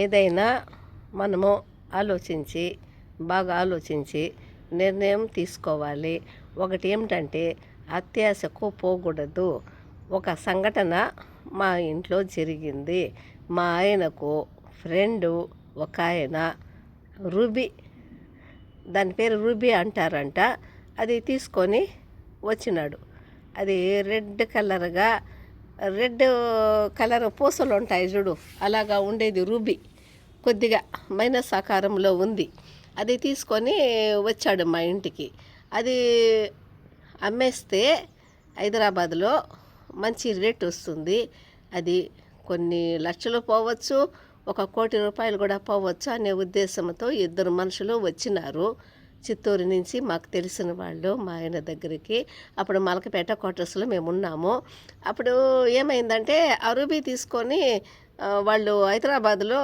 ఏదైనా మనము బాగా ఆలోచించి నిర్ణయం తీసుకోవాలి. ఒకటి ఏమిటంటే అత్యాశకు పోకూడదు. ఒక సంఘటన మా ఇంట్లో జరిగింది. మా ఆయనకు ఫ్రెండు ఒక ఆయన రూబీ, దాని పేరు రూబీ అంటారంట, అది తీసుకొని వచ్చినాడు. అది రెడ్ కలర్ పూసలు ఉంటాయి చూడు, అలాగా ఉండేది రూబీ. కొద్దిగా మైనస్ ఆకారంలో ఉంది. అది తీసుకొని వచ్చాడు మా ఇంటికి. అది అమ్మేస్తే హైదరాబాద్లో మంచి రేట్ వస్తుంది. అది కొన్ని లక్షలు పోవచ్చు, 1,00,00,000 రూపాయలు కూడా పోవచ్చు అనే ఉద్దేశంతో ఇద్దరు మనుషులు వచ్చినారు చిత్తూరు నుంచి, మాకు తెలిసిన వాళ్ళు, మా ఆయన దగ్గరికి. అప్పుడు మలకపేట క్వార్టర్స్లో మేము ఉన్నాము. అప్పుడు ఏమైందంటే ఆ రూబీ తీసుకొని వాళ్ళు హైదరాబాద్లో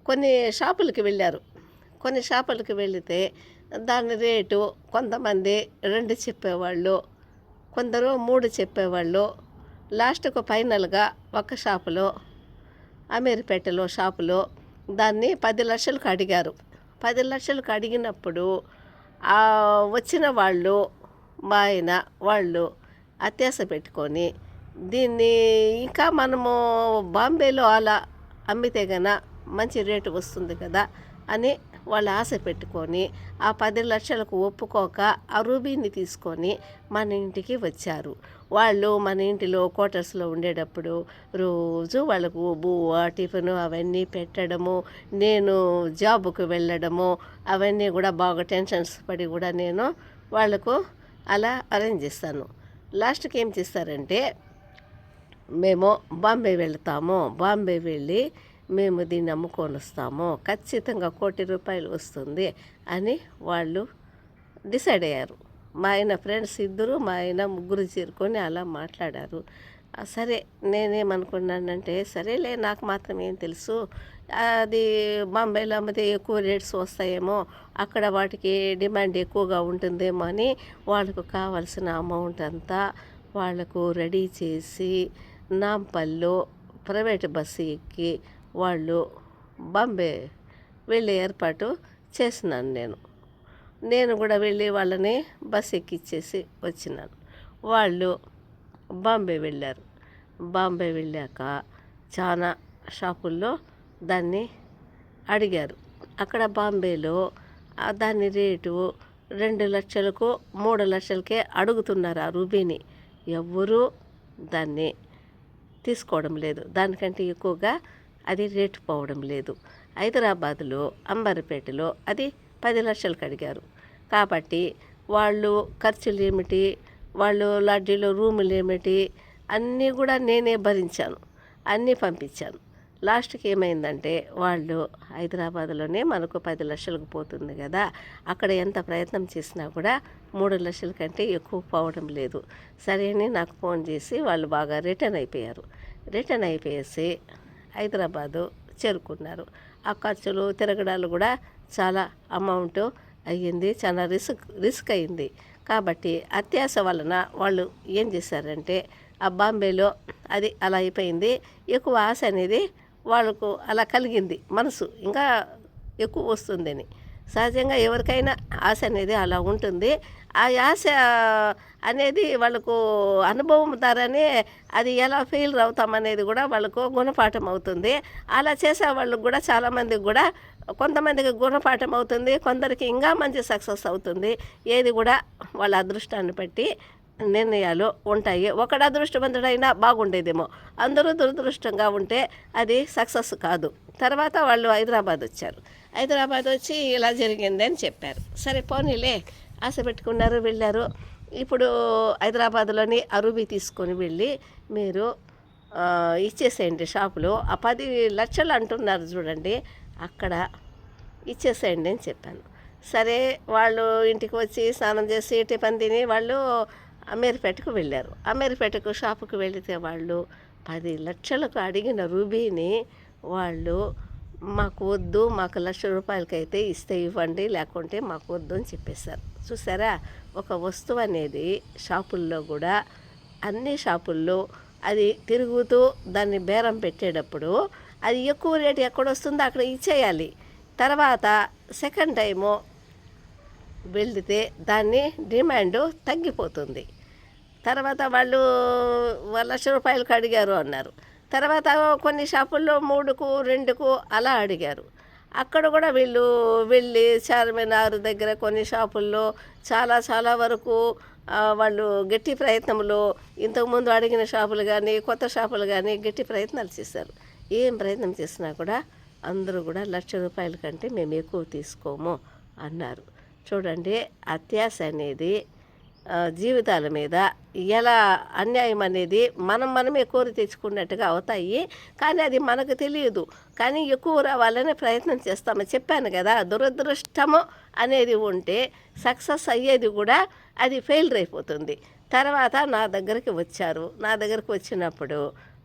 కొన్ని షాపులకి వెళ్ళారు. కొన్ని షాపులకి వెళితే దాని రేటు కొంతమంది 2 చెప్పేవాళ్ళు, కొందరు 3 చెప్పేవాళ్ళు. లాస్ట్కు ఫైనల్గా ఒక షాపులో, అమీర్పేటలో షాపులో దాన్ని 10 లక్షలకు అడిగారు. 10 లక్షలకు అడిగినప్పుడు వచ్చిన వాళ్ళు, మా ఆయన వాళ్ళు అత్యాశ పెట్టుకొని దీన్ని ఇంకా మనము బాంబేలో అలా అమ్మితే గన మంచి రేటు వస్తుంది కదా అని వాళ్ళు ఆశ పెట్టుకొని ఆ 10 లక్షలకు ఒప్పుకోక ఆ రూబీని తీసుకొని మన ఇంటికి వచ్చారు. వాళ్ళు మన ఇంటిలో క్వార్టర్స్లో ఉండేటప్పుడు రోజు వాళ్ళకు బువ్వ టిఫిన్ అవన్నీ పెట్టడము, నేను జాబుకు వెళ్ళడము, అవన్నీ కూడా బాగా టెన్షన్స్ పడి కూడా నేను వాళ్ళకు అలా అరేంజ్ చేస్తాను. లాస్ట్కి ఏం చేస్తారంటే, మేము బాంబే వెళ్తాము, బాంబే వెళ్ళి మేము దీన్ని అమ్ముకొని వస్తాము, ఖచ్చితంగా 1,00,00,000 రూపాయలు వస్తుంది అని వాళ్ళు డిసైడ్ అయ్యారు. మా ఆయన ఫ్రెండ్స్ ఇద్దరు, మా ఆయన ముగ్గురు చేరుకొని అలా మాట్లాడారు. సరే, నేనేమనుకున్నానంటే, సరేలే, నాకు మాత్రం ఏం తెలుసు, అది బాంబేలో అమ్మితే ఎక్కువ రేట్స్ వస్తాయేమో, అక్కడ వాటికి డిమాండ్ ఎక్కువగా ఉంటుందేమో అని వాళ్ళకు కావాల్సిన అమౌంట్ అంతా వాళ్లకు రెడీ చేసి నాంపల్లో ప్రైవేట్ బస్సు ఎక్కి వాళ్ళు బాంబే వెళ్ళే ఏర్పాటు చేసినాను. నేను కూడా వెళ్ళి వాళ్ళని బస్సు ఎక్కిచ్చేసి వచ్చినాను. వాళ్ళు బాంబే వెళ్ళారు. బాంబే వెళ్ళాక చాలా షాపుల్లో దాన్ని అడిగారు. అక్కడ బాంబేలో దాని రేటు 2 లక్షలకు 3 లక్షలకే అడుగుతున్నారు ఆ రూబీని. ఎవ్వరూ దాన్ని తీసుకోవడం లేదు, దానికంటే ఎక్కువగా అది రేటు పోవడం లేదు. హైదరాబాదులో అంబర్పేటలో అది 10 లక్షలకు అడిగారు. కాబట్టి వాళ్ళు ఖర్చులు ఏమిటి, వాళ్ళు లాడ్జీలో రూములు ఏమిటి, అన్నీ కూడా నేనే భరించాను, అన్నీ పంపించాను. లాస్ట్కి ఏమైందంటే, వాళ్ళు హైదరాబాద్లోనే మనకు 10 లక్షలకు పోతుంది కదా, అక్కడ ఎంత ప్రయత్నం చేసినా కూడా 3 లక్షల కంటే ఎక్కువ పోవడం లేదు. సరే అని నాకు ఫోన్ చేసి వాళ్ళు బాగా రిటర్న్ అయిపోయేసి హైదరాబాదు చేరుకున్నారు. ఆ ఖర్చులు తిరగడాలు కూడా చాలా అమౌంట్ అయ్యింది, చాలా రిస్క్ అయింది. కాబట్టి అత్యాశ వలన వాళ్ళు ఏం చేశారంటే, ఆ బాంబేలో అది అలా అయిపోయింది. ఎక్కువ ఆశ అనేది వాళ్ళకు అలా కలిగింది, మనసు ఇంకా ఎక్కువ వస్తుందని. సహజంగా ఎవరికైనా ఆశ అనేది అలా ఉంటుంది. ఆ ఆశ అనేది వాళ్ళకు అనుభవం ద్వారానే అది ఎలా ఫెయిల్ అవుతామనేది కూడా వాళ్ళకు గుణపాఠం అవుతుంది. అలా చేసే వాళ్ళకు కూడా చాలామందికి కూడా, కొంతమందికి గుణపాఠం అవుతుంది, కొందరికి ఇంకా మంచి సక్సెస్ అవుతుంది. ఏది కూడా వాళ్ళ అదృష్టాన్ని బట్టి నిర్ణయాలు ఉంటాయి. ఒకడు అదృష్టవంతుడైనా బాగుండేదేమో, అందరూ దురదృష్టంగా ఉంటే అది సక్సెస్ కాదు. తర్వాత వాళ్ళు హైదరాబాద్ వచ్చారు. హైదరాబాద్ వచ్చి ఇలా జరిగింది అని చెప్పారు. సరే పోనీలే, ఆశ పెట్టుకున్నారు, వెళ్ళారు. ఇప్పుడు హైదరాబాద్లోని రూబీ తీసుకొని వెళ్ళి మీరు ఇచ్చేసేయండి షాపులో, ఆ 10 లక్షలు అంటున్నారు చూడండి, అక్కడ ఇచ్చేసేయండి అని చెప్పాను. సరే, వాళ్ళు ఇంటికి వచ్చి స్నానం చేసి టిఫిన్ తిని వాళ్ళు అమీర్పేటకు వెళ్ళారు. అమీర్పేటకు షాపుకు వెళితే వాళ్ళు 10 లక్షలకు అడిగిన రూబీని వాళ్ళు మాకు వద్దు, మాకు 1,00,000 రూపాయలకైతే ఇస్తే ఇవ్వండి, లేకుంటే మాకు వద్దు అని చెప్పేశారు. చూసారా, ఒక వస్తువు అనేది షాపుల్లో కూడా, అన్ని షాపుల్లో అది తిరుగుతూ దాన్ని బేరం పెట్టేటప్పుడు అది ఎక్కువ రేటు ఎక్కడొస్తుందో అక్కడ ఇచ్చేయాలి. తర్వాత సెకండ్ టైము వెళితే దాన్ని డిమాండ్ తగ్గిపోతుంది. తర్వాత వాళ్ళు ₹1,00,000 అడిగారు అన్నారు. తర్వాత కొన్ని షాపుల్లో 3కు 2కు అలా అడిగారు. అక్కడ కూడా వీళ్ళు వెళ్ళి చార్మినార్ దగ్గర కొన్ని షాపుల్లో చాలా వరకు వాళ్ళు గట్టి ప్రయత్నంలో ఇంతకుముందు అడిగిన షాపులు కానీ కొత్త షాపులు కానీ గట్టి ప్రయత్నాలు చేశారు. ఏం ప్రయత్నం చేసినా కూడా అందరూ కూడా ₹1,00,000 కంటే మేము ఎక్కువ తీసుకోము అన్నారు. చూడండి, అత్యాశ అనేది జీవితాల మీద ఎలా అన్యాయం అనేది మనమే కోరి తెచ్చుకున్నట్టుగా అవుతాయి. కానీ అది మనకు తెలియదు. కానీ ఎక్కువ రావాలని ప్రయత్నం చేస్తాము. చెప్పాను కదా, దురదృష్టము అనేది ఉంటే సక్సెస్ అయ్యేది కూడా అది ఫెయిల్యూర్ అయిపోతుంది. తర్వాత నా దగ్గరికి వచ్చారు. నా దగ్గరికి వచ్చినప్పుడు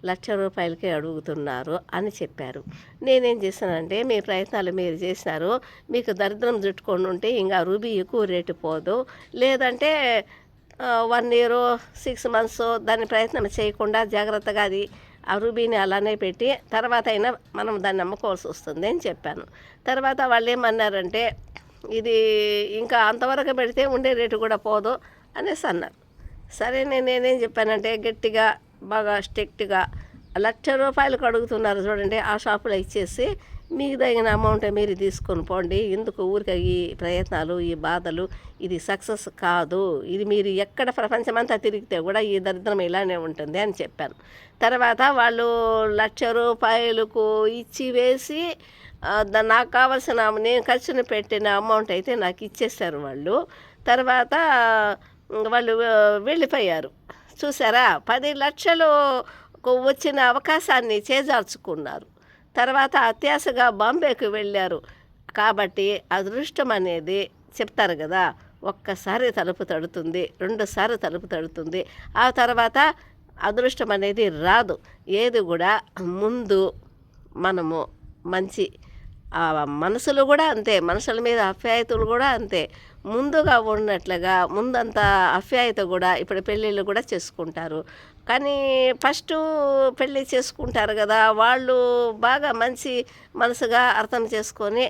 ₹1,00,000 అడుగుతున్నారు అని చెప్పారు. నేనేం చేశానంటే, మీ ప్రయత్నాలు మీరు చేసినారు, మీకు దరిద్రం చుట్టుకొని ఉంటే ఇంకా రూబీ ఎక్కువ రేటు పోదు, లేదంటే 1 year 6 months దాని ప్రయత్నం చేయకుండా జాగ్రత్తగా అది ఆ రూబీని అలానే పెట్టి తర్వాత అయినా మనం దాన్ని అమ్ముకోవాల్సి వస్తుంది అని చెప్పాను. తర్వాత వాళ్ళు ఏమన్నారంటే, ఇది ఇంకా అంతవరకు పెడితే ఉండే రేటు కూడా పోదు అనేసి అన్నారు. సరే, నేనేం చెప్పానంటే గట్టిగా బాగా స్ట్రిక్ట్గా ₹1,00,000 అడుగుతున్నారు చూడండి, ఆ షాపులో ఇచ్చేసి మీకు తగిన అమౌంట్ మీరు తీసుకొని పోండి. ఎందుకు ఊరికే ఈ ప్రయత్నాలు, ఈ బాధలు, ఇది సక్సెస్ కాదు. ఇది మీరు ఎక్కడ ప్రపంచమంతా తిరిగితే కూడా ఈ దరిద్రం ఇలానే ఉంటుంది అని చెప్పాను. తర్వాత వాళ్ళు ₹1,00,000 ఇచ్చి వేసి నాకు కావాల్సిన నేను ఖర్చును పెట్టిన అమౌంట్ అయితే నాకు ఇచ్చేసారు వాళ్ళు. తర్వాత వాళ్ళు వెళ్ళిపోయారు. చూసారా, 10 లక్షలకు వచ్చిన అవకాశాన్ని చేజార్చుకున్నారు. తర్వాత అత్యాశగా బాంబేకి వెళ్ళారు. కాబట్టి అదృష్టం అనేది చెప్తారు కదా, ఒక్కసారి తలుపు తడుతుంది, 2 సార్లు తలుపు తడుతుంది, ఆ తర్వాత అదృష్టం అనేది రాదు. ఏది కూడా ముందు మనము మంచి మనసులు కూడా అంతే, మనుషుల మీద ఆప్యాయతలు కూడా అంతే ముందుగా ఉన్నట్లుగా ముందంతా ఆప్యాయత కూడా ఇప్పుడు పెళ్ళిళ్ళు కూడా చేసుకుంటారు. కానీ ఫస్టు పెళ్ళి చేసుకుంటారు కదా, వాళ్ళు బాగా మంచి మనసుగా అర్థం చేసుకొని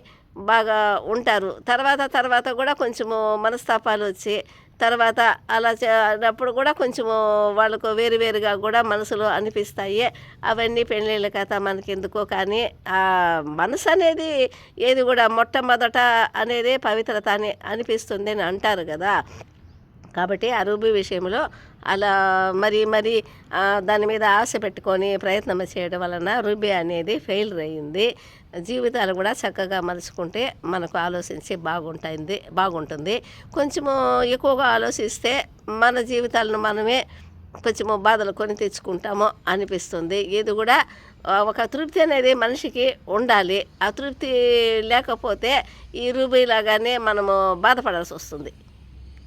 బాగా ఉంటారు. తర్వాత కూడా కొంచెము మనస్తాపాలు వచ్చి తర్వాత అలా అప్పుడు కూడా కొంచెము వాళ్ళకు వేరుగా కూడా మనసులో అనిపిస్తాయి. అవన్నీ పెళ్ళిళ్ళ కథ మనకెందుకో, కానీ ఆ మనసు అనేది ఏది కూడా మొట్టమొదట అనేదే పవిత్రత అని అనిపిస్తుంది అని అంటారు కదా. కాబట్టి ఆ రూబీ విషయంలో అలా మరి దాని మీద ఆశ పెట్టుకొని ప్రయత్నం చేయడం వలన రూబీ అనేది ఫెయిల్ అయ్యింది. జీవితాలు కూడా చక్కగా మలుచుకుంటే మనకు ఆలోచించి బాగుంటుంది. కొంచెము ఎక్కువగా ఆలోచిస్తే మన జీవితాలను మనమే కొంచెము బాధలు కొని తెచ్చుకుంటామో అనిపిస్తుంది. ఇది కూడా ఒక తృప్తి అనేది మనిషికి ఉండాలి. ఆ తృప్తి లేకపోతే ఈ రూబీ లాగానే మనము బాధపడాల్సి వస్తుంది.